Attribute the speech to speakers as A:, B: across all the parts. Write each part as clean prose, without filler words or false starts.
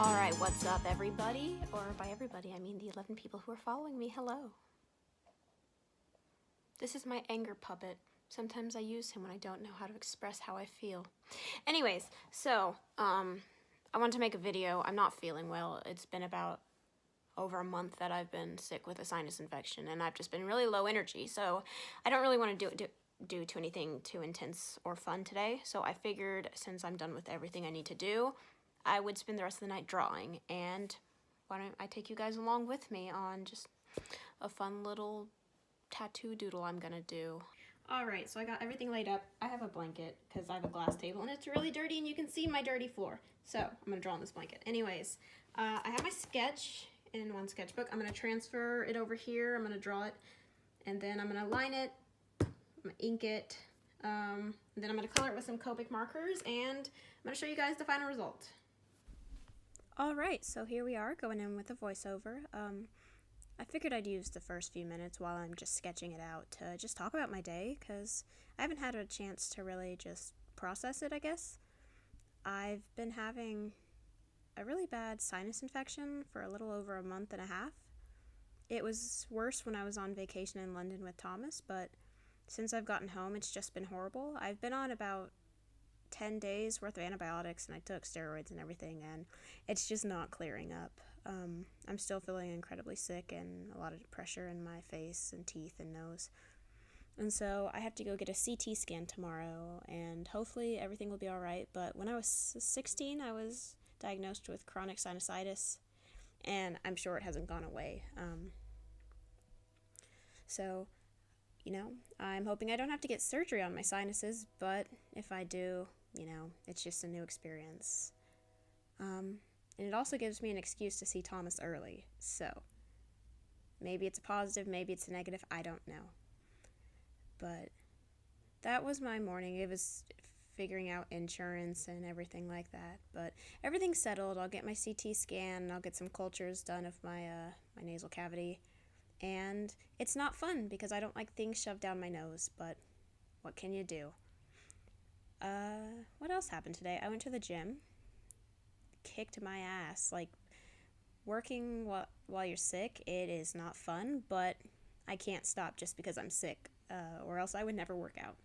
A: Alright, what's up everybody? Or by everybody, I mean the 11 people who are following me. Hello. This is my anger puppet. Sometimes I use him when I don't know how to express how I feel. Anyways, so, I wanted to make a video. I'm not feeling well. It's been about over a month that I've been sick with a sinus infection, and I've just been really low energy, so I don't really want to do anything too intense or fun today. So I figured, since I'm done with everything I need to do, I would spend the rest of the night drawing, and why don't I take you guys along with me on just a fun little tattoo doodle I'm gonna do. Alright, so I got everything laid up. I have a blanket because I have a glass table and it's really dirty and you can see my dirty floor. So I'm gonna draw on this blanket. Anyways, I have my sketch in one sketchbook. I'm gonna transfer it over here. I'm gonna draw it, and then I'm gonna line it, I'm gonna ink it, and then I'm gonna color it with some Copic markers, and I'm gonna show you guys the final result. Alright, so here we are going in with a voiceover. I figured I'd use the first few minutes while I'm just sketching it out to just talk about my day, because I haven't had a chance to really just process it, I guess. I've been having a really bad sinus infection for a little over a month and a half. It was worse when I was on vacation in London with Thomas, but since I've gotten home, it's just been horrible. I've been on about 10 days worth of antibiotics, and I took steroids and everything, and it's just not clearing up. I'm still feeling incredibly sick and a lot of pressure in my face and teeth and nose. And so I have to go get a CT scan tomorrow, and hopefully everything will be alright. But when I was 16, I was diagnosed with chronic sinusitis, and I'm sure it hasn't gone away. So, I'm hoping I don't have to get surgery on my sinuses, but if I do, it's just a new experience. And it also gives me an excuse to see Thomas early, so maybe it's a positive, maybe it's a negative, I don't know. But that was my morning. It was figuring out insurance and everything like that, but everything's settled. I'll get my CT scan, and I'll get some cultures done of my nasal cavity, and it's not fun because I don't like things shoved down my nose, but what can you do? What else happened today? I went to the gym, kicked my ass. Like, working while you're sick, it is not fun, but I can't stop just because I'm sick, or else I would never work out.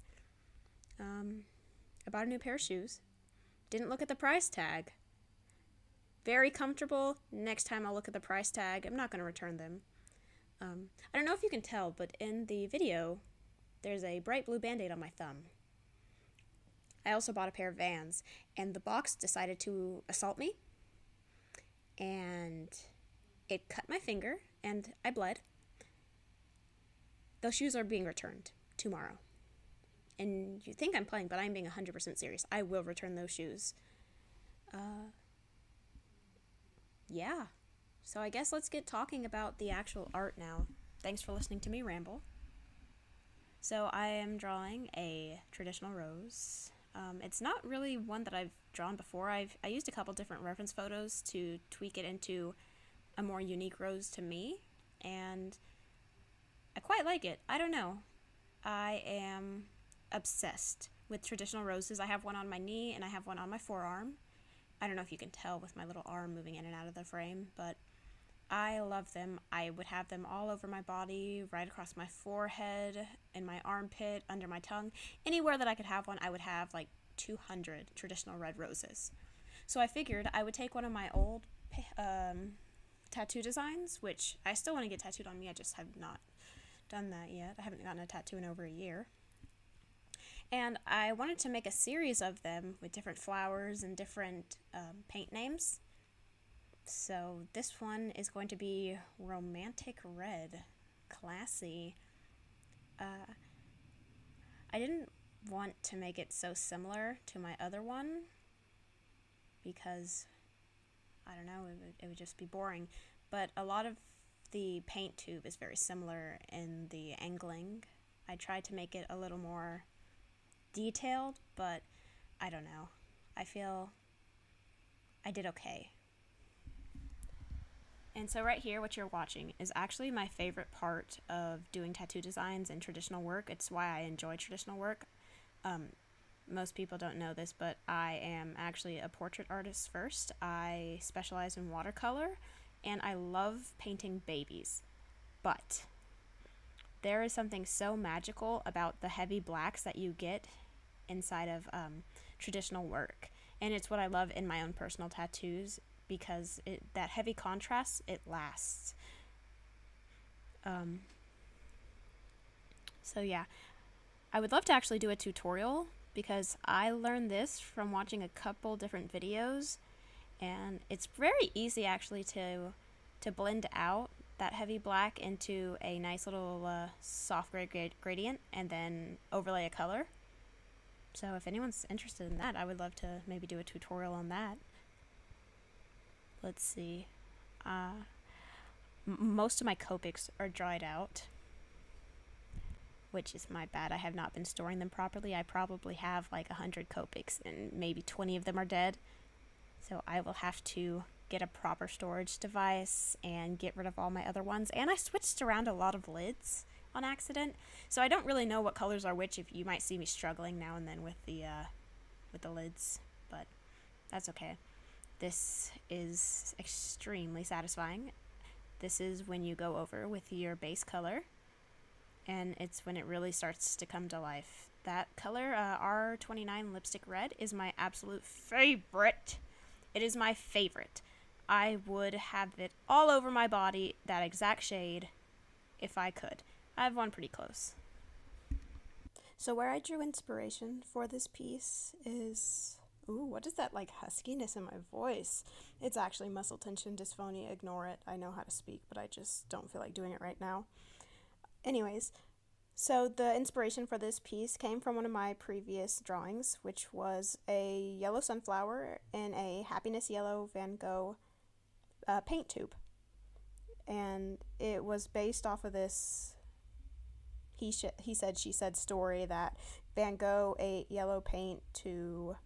A: I bought a new pair of shoes. Didn't look at the price tag. Very comfortable. Next time I'll look at the price tag. I'm not going to return them. I don't know if you can tell, but in the video, there's a bright blue band-aid on my thumb. I also bought a pair of Vans, and the box decided to assault me, and it cut my finger, and I bled. Those shoes are being returned tomorrow. And you think I'm playing, but I'm being 100% serious. I will return those shoes. Yeah. So I guess let's get talking about the actual art now. Thanks for listening to me ramble. So I am drawing a traditional rose. It's not really one that I've drawn before. I used a couple different reference photos to tweak it into a more unique rose to me, and I quite like it. I don't know. I am obsessed with traditional roses. I have one on my knee and I have one on my forearm. I don't know if you can tell with my little arm moving in and out of the frame, but I love them. I would have them all over my body, right across my forehead, in my armpit, under my tongue. Anywhere that I could have one, I would have like 200 traditional red roses. So I figured I would take one of my old tattoo designs, which I still want to get tattooed on me. I just have not done that yet. I haven't gotten a tattoo in over a year. And I wanted to make a series of them with different flowers and different paint names. So this one is going to be Romantic Red. Classy. I didn't want to make it so similar to my other one because, I don't know, it would just be boring. But a lot of the paint tube is very similar in the angling. I tried to make it a little more detailed, but I don't know. I feel I did okay. And so right here, what you're watching is actually my favorite part of doing tattoo designs and traditional work. It's why I enjoy traditional work. most people don't know this, but I am actually a portrait artist first. I specialize in watercolor, and I love painting babies. But there is something so magical about the heavy blacks that you get inside of traditional work. And it's what I love in my own personal tattoos, because that heavy contrast, it lasts. So yeah, I would love to actually do a tutorial, because I learned this from watching a couple different videos, and it's very easy actually to blend out that heavy black into a nice little soft gradient and then overlay a color. So if anyone's interested in that, I would love to maybe do a tutorial on that. Let's see. Most of my Copics are dried out, which is my bad. I have not been storing them properly. I probably have like 100 Copics and maybe 20 of them are dead. So I will have to get a proper storage device and get rid of all my other ones. And I switched around a lot of lids on accident, so I don't really know what colors are which. If you might see me struggling now and then with the lids, but that's okay. This is extremely satisfying. This is when you go over with your base color, and it's when it really starts to come to life. That color, R29 Lipstick Red, is my absolute favorite. It is my favorite. I would have it all over my body, that exact shade, if I could. I have one pretty close. So where I drew inspiration for this piece is... Ooh, what is that like huskiness in my voice? It's actually muscle tension dysphonia. Ignore it. I know how to speak, but I just don't feel like doing it right now. Anyways, so the inspiration for this piece came from one of my previous drawings, which was a yellow sunflower in a happiness yellow Van Gogh paint tube. And it was based off of this he said, she said story that Van Gogh ate yellow paint to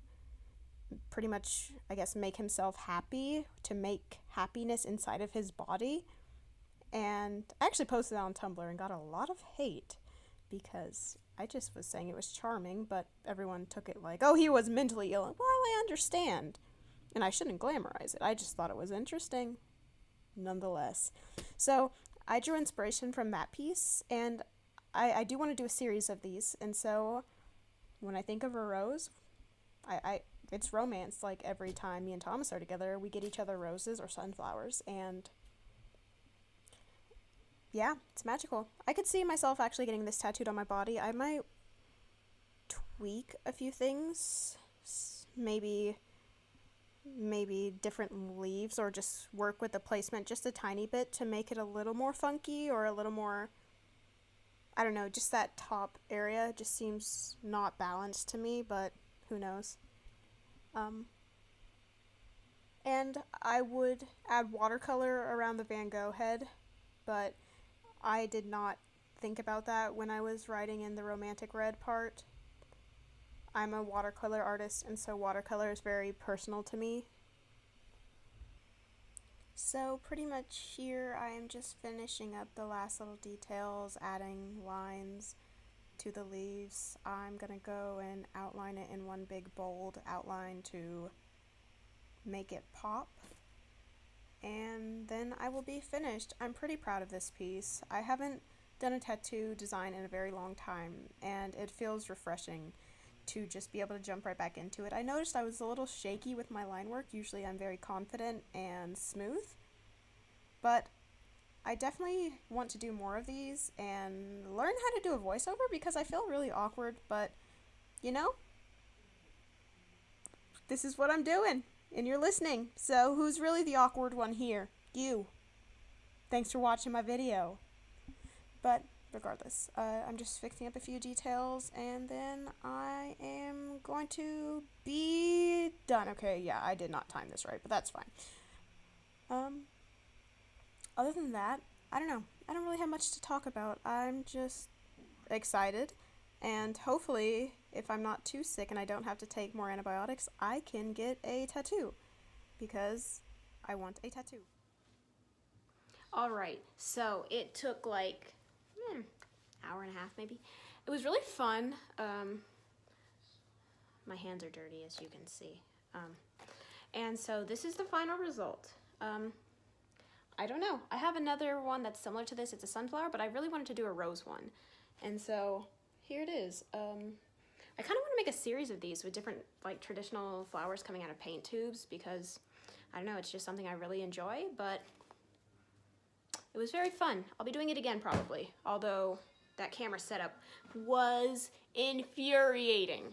A: pretty much, I guess, make himself happy, to make happiness inside of his body. And I actually posted that on Tumblr and got a lot of hate, because I just was saying it was charming, but everyone took it like, oh, he was mentally ill. Well, I understand, and I shouldn't glamorize it. I just thought it was interesting nonetheless. So I drew inspiration from that piece, and I do want to do a series of these. And so when I think of a rose, it's romance. Like every time me and Thomas are together, we get each other roses or sunflowers, and yeah, it's magical. I could see myself actually getting this tattooed on my body. I might tweak a few things, maybe different leaves, or just work with the placement just a tiny bit to make it a little more funky, or a little more, I don't know, just that top area just seems not balanced to me, but who knows. And I would add watercolor around the Van Gogh head, but I did not think about that when I was writing in the romantic red part. I'm a watercolor artist, and so watercolor is very personal to me. So pretty much here I am just finishing up the last little details, adding lines to the leaves. I'm gonna go and outline it in one big bold outline to make it pop, and then I will be finished. I'm pretty proud of this piece. I haven't done a tattoo design in a very long time, and it feels refreshing to just be able to jump right back into it. I noticed I was a little shaky with my line work. Usually I'm very confident and smooth, but I definitely want to do more of these and learn how to do a voiceover, because I feel really awkward, but you know, this is what I'm doing and you're listening. So who's really the awkward one here? You. Thanks for watching my video. But regardless, I'm just fixing up a few details, and then I am going to be done. Okay, yeah, I did not time this right, but that's fine. Other than that, I don't know. I don't really have much to talk about. I'm just excited, and hopefully, if I'm not too sick and I don't have to take more antibiotics, I can get a tattoo, because I want a tattoo. Alright, so it took like hour and a half maybe. It was really fun. my hands are dirty, as you can see. And so this is the final result. I don't know. I have another one that's similar to this. It's a sunflower, but I really wanted to do a rose one. And so here it is. I kind of want to make a series of these with different like traditional flowers coming out of paint tubes because I don't know, it's just something I really enjoy, but it was very fun. I'll be doing it again probably, although that camera setup was infuriating.